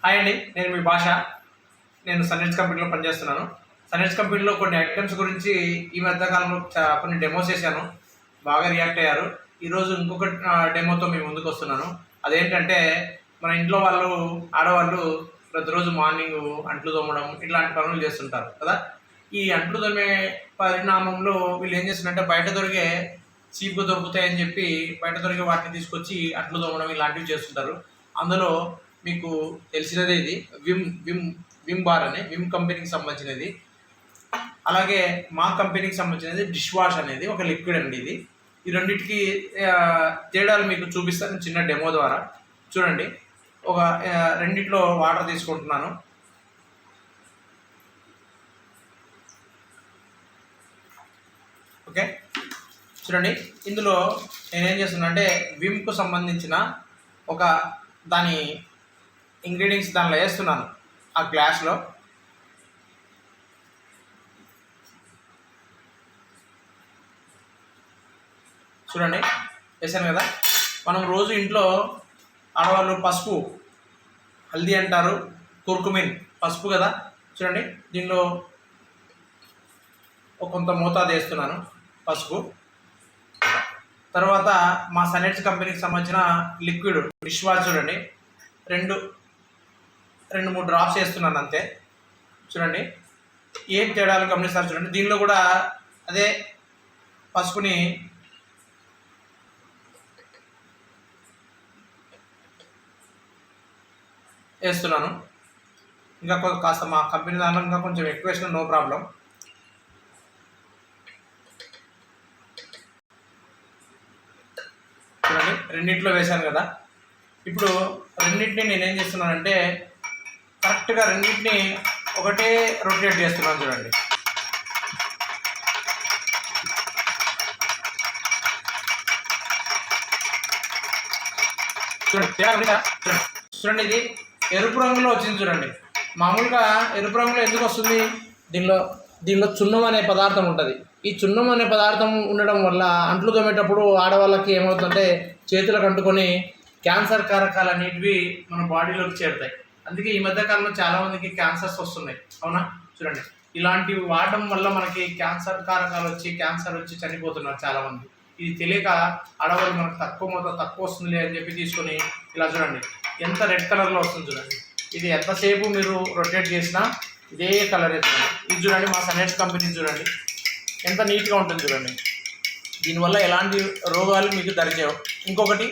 Hi అండి, నేను మీ భాష. నేను సన్నిట్స్ కంపెనీలో పనిచేస్తున్నాను. సన్నిట్స్ కంపెనీలో కొన్ని ఐటమ్స్ గురించి ఈ మధ్యకాలంలో కొన్ని డెమోస్ చేశాను. బాగా రియాక్ట్ అయ్యారు. ఈరోజు ఇంకొక డెమోతో మేము ముందుకు వస్తున్నాను. అదేంటంటే, మన ఇంట్లో వాళ్ళు, ఆడవాళ్ళు ప్రతిరోజు మార్నింగ్ అంట్లు తోమడం ఇట్లాంటి పనులు చేస్తుంటారు కదా. ఈ అంట్లు తోమే పరిణామంలో వీళ్ళు ఏం చేస్తున్నారంటే, బయట దొరికే చీప్గా దొరుకుతాయని చెప్పి బయట దొరికే వాటిని తీసుకొచ్చి అంట్లు తోమడం ఇలాంటివి చేస్తుంటారు. అందులో మీకు తెలిసినదే ఇది విమ్ బార్ అని విమ్ కంపెనీకి సంబంధించినది. అలాగే మా కంపెనీకి సంబంధించినది డిష్ వాష్ అనేది ఒక లిక్విడ్ అండి. ఇది ఈ రెండింటికి తేడాలు మీకు చూపిస్తాను చిన్న డెమో ద్వారా. చూడండి, ఒక రెండిట్లో వాటర్ తీసుకుంటున్నాను. ఓకే, చూడండి, ఇందులో నేనేం చేస్తున్నా అంటే విమ్కు సంబంధించిన ఒక దాని ఇంగ్రీడియంట్స్ దానిలో వేస్తున్నాను ఆ గ్లాస్లో. చూడండి, వేసాను కదా. మనం రోజు ఇంట్లో ఆడవాళ్ళు పసుపు, హల్దీ అంటారు, కుర్కుమిన్, పసుపు కదా. చూడండి, దీనిలో కొంత మోతాదు వేస్తున్నాను పసుపు. తర్వాత మా సన్నిట్స్ కంపెనీకి సంబంధించిన లిక్విడ్ డిష్ వాష్ చూడండి, రెండు మూడు డ్రాప్స్ వేస్తున్నాను అంతే. చూడండి, ఏం తేడాలు గమనిస్తారు. చూడండి, దీనిలో కూడా అదే పసుపుని వేస్తున్నాను. ఇంకా కాస్త మా కంపెనీ దాంట్లో ఇంకా కొంచెం ఎక్కువ వేసిన నో ప్రాబ్లం. చూడండి, రెండింటిలో వేశాను కదా. ఇప్పుడు రెండింటిని నేనేం చేస్తున్నానంటే కరెక్ట్గా రెండింటిని ఒకటే రొటేట్ చేస్తున్నాను. చూడండి, చూడండి, ఇది ఎరుపు రంగులో వచ్చింది. చూడండి, మామూలుగా ఎరుపు రంగులో ఎందుకు వస్తుంది? దీనిలో చున్నం అనే పదార్థం ఉంటుంది. ఈ చున్నం అనే పదార్థం ఉండడం వల్ల అంట్లు తోమేటప్పుడు ఆడవాళ్ళకి ఏమవుతుందంటే చేతులకు అంటుకొని క్యాన్సర్ కారకాలు అనేటివి మన బాడీలోకి చేరుతాయి. అందుకే ఈ మధ్యకాలంలో చాలామందికి క్యాన్సర్స్ వస్తున్నాయి, అవునా? చూడండి, ఇలాంటివి వాడడం వల్ల మనకి క్యాన్సర్ కారకాలు వచ్చి క్యాన్సర్ వచ్చి చనిపోతున్నారు చాలామంది. ఇది తెలియక ఆడవాళ్ళు మనకు తక్కువ వస్తుంది అని చెప్పి తీసుకొని ఇలా చూడండి, ఎంత రెడ్ కలర్లో వస్తుంది. చూడండి, ఇది ఎంతసేపు మీరు రొటేట్ చేసినా ఇదే కలర్ అవుతుంది. ఇది చూడండి, మా సన్నిట్స్ కంపెనీ చూడండి ఎంత నీట్గా ఉంటుంది. చూడండి, దీనివల్ల ఎలాంటి రోగాలు మీకు దరిచేవు. ఇంకొకటి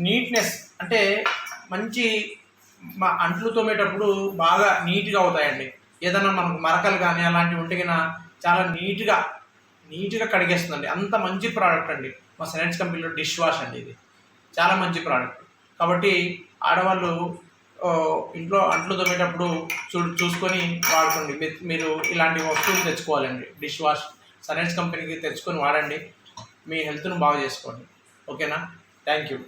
నీట్నెస్, అంటే మంచి మా అంట్లు తోమేటప్పుడు బాగా నీట్గా అవుతాయండి. ఏదైనా మనకు మరకలు కానీ అలాంటివి ఉంటే కన్నా చాలా నీట్గా కడిగేస్తుందండి. అంత మంచి ప్రోడక్ట్ అండి మా సన్నిట్స్ కంపెనీలో డిష్ వాష్ అండి. ఇది చాలా మంచి ప్రోడక్ట్. కాబట్టి ఆడవాళ్ళు ఇంట్లో అంట్లు తోమేటప్పుడు చూసుకొని వాడుకోండి. మీరు ఇలాంటి వస్తువులు తెచ్చుకోవాలండి. డిష్ వాష్ సన్నిట్స్ కంపెనీకి తెచ్చుకొని వాడండి. మీ హెల్త్ను బాగా చేసుకోండి. ఓకేనా? Thank you.